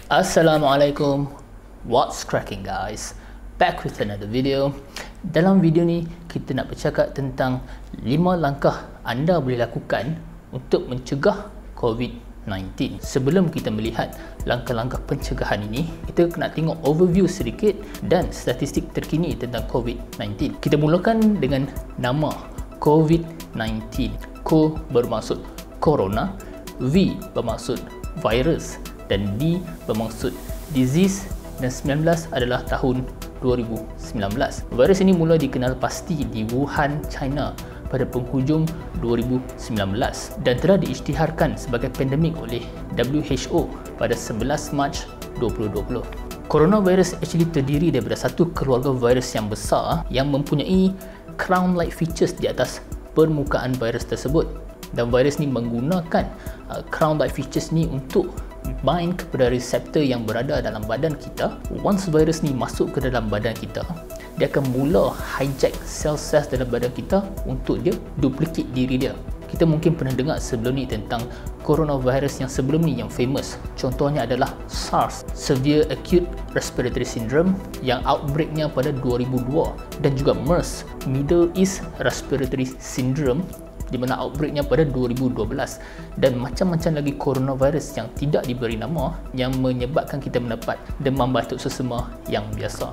Assalamualaikum, what's cracking guys? Back with another video. Dalam video ni kita nak bercakap tentang 5 langkah anda boleh lakukan untuk mencegah COVID-19. Sebelum kita melihat langkah-langkah pencegahan ini, kita nak tengok overview sedikit dan statistik terkini tentang COVID-19. Kita mulakan dengan nama COVID-19. Co bermaksud corona, V bermaksud virus dan D bermaksud disease, dan 19 adalah tahun 2019. Virus ini mula dikenal pasti di Wuhan, China pada penghujung 2019 dan telah diisytiharkan sebagai pandemik oleh WHO pada 11 Mac 2020. Coronavirus actually terdiri daripada satu keluarga virus yang besar yang mempunyai crown-like features di atas permukaan virus tersebut, dan virus ni menggunakan crown-like features ni untuk bind kepada reseptor yang berada dalam badan kita. Once virus ni masuk ke dalam badan kita, dia akan mula hijack sel-sel dalam badan kita untuk dia duplicate diri dia. Kita mungkin pernah dengar sebelum ni tentang coronavirus yang sebelum ni yang famous. Contohnya adalah SARS, Severe Acute Respiratory Syndrome, yang outbreaknya pada 2002, dan juga MERS, Middle East Respiratory Syndrome, di mana outbreaknya pada 2012, dan macam-macam lagi coronavirus yang tidak diberi nama yang menyebabkan kita mendapat demam batuk sesama yang biasa.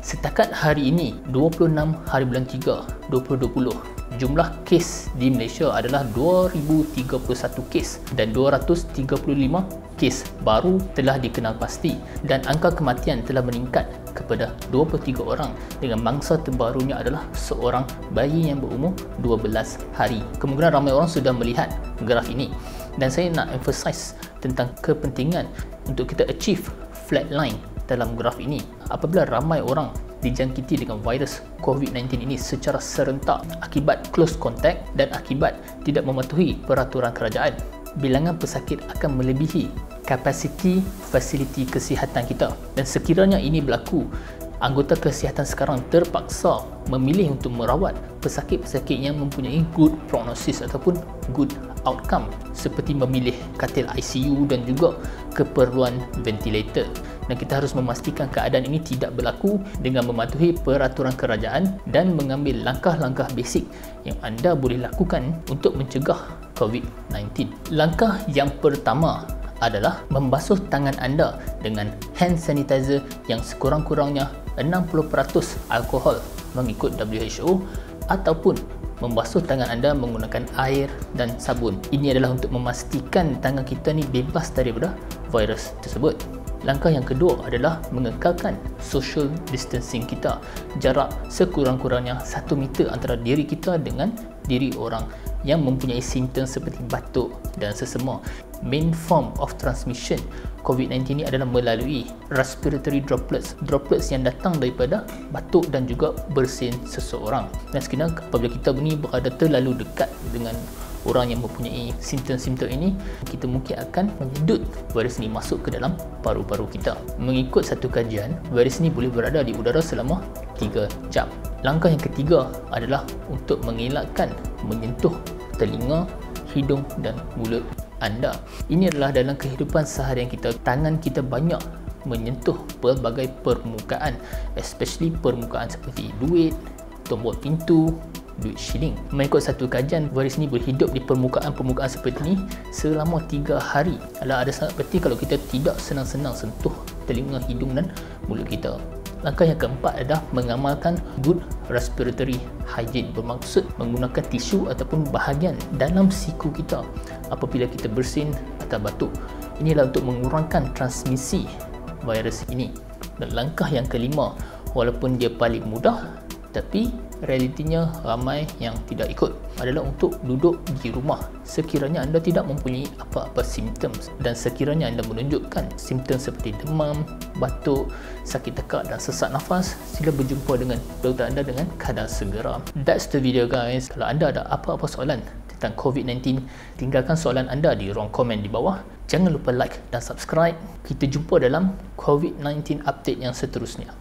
Setakat hari ini, 26 hari bulan 3 2020, jumlah kes di Malaysia adalah 2031 kes dan 235 kes baru telah dikenal pasti, dan angka kematian telah meningkat kepada 23 orang, dengan mangsa terbarunya adalah seorang bayi yang berumur 12 hari. Kemungkinan ramai orang sudah melihat graf ini, dan saya nak emphasize tentang kepentingan untuk kita achieve flatline dalam graf ini. Apabila ramai orang dijangkiti dengan virus COVID-19 ini secara serentak akibat close contact dan akibat tidak mematuhi peraturan kerajaan, bilangan pesakit akan melebihi kapasiti fasiliti kesihatan kita. Dan sekiranya ini berlaku, anggota kesihatan sekarang terpaksa memilih untuk merawat pesakit-pesakit yang mempunyai good prognosis ataupun good outcome, seperti memilih katil ICU dan juga keperluan ventilator. Dan kita harus memastikan keadaan ini tidak berlaku dengan mematuhi peraturan kerajaan dan mengambil langkah-langkah basic yang anda boleh lakukan untuk mencegah COVID-19. Langkah yang pertama adalah membasuh tangan anda dengan hand sanitizer yang sekurang-kurangnya 60% alkohol mengikut WHO, ataupun membasuh tangan anda menggunakan air dan sabun. Ini adalah untuk memastikan tangan kita ni bebas daripada virus tersebut. Langkah yang kedua adalah mengekalkan social distancing kita. Jarak sekurang-kurangnya 1 meter antara diri kita dengan diri orang yang mempunyai simptom seperti batuk dan sesama. Main form of transmission COVID-19 ini adalah melalui respiratory droplets. Droplets yang datang daripada batuk dan juga bersin seseorang. Dan sekiranya apabila kita ini berada terlalu dekat dengan orang yang mempunyai simptom-simptom ini, kita mungkin akan menyedut virus ini masuk ke dalam paru-paru kita. Mengikut satu kajian, virus ini boleh berada di udara selama 3 jam. Langkah yang ketiga adalah untuk mengelakkan menyentuh telinga, hidung dan mulut anda. Ini adalah dalam kehidupan seharian kita, tangan kita banyak menyentuh pelbagai permukaan, especially permukaan seperti duit, tombol pintu, duit shilling. Mengikut satu kajian, virus ini berhidup di permukaan-permukaan seperti ini selama 3 hari. Ada sangat penting kalau kita tidak senang-senang sentuh telinga, hidung dan mulut kita. Langkah yang keempat adalah mengamalkan good respiratory hygiene, bermaksud menggunakan tisu ataupun bahagian dalam siku kita apabila kita bersin atau batuk. Inilah untuk mengurangkan transmisi virus ini. Dan langkah yang kelima, walaupun dia paling mudah, tapi realitinya ramai yang tidak ikut, adalah untuk duduk di rumah sekiranya anda tidak mempunyai apa-apa simptom, dan sekiranya anda menunjukkan simptom seperti demam, batuk, sakit tekak dan sesak nafas, sila berjumpa dengan doktor anda dengan keadaan segera. That's the video guys. Kalau anda ada apa-apa soalan tentang COVID-19, tinggalkan soalan anda di ruang komen di bawah. Jangan lupa like dan subscribe. Kita jumpa dalam COVID-19 update yang seterusnya.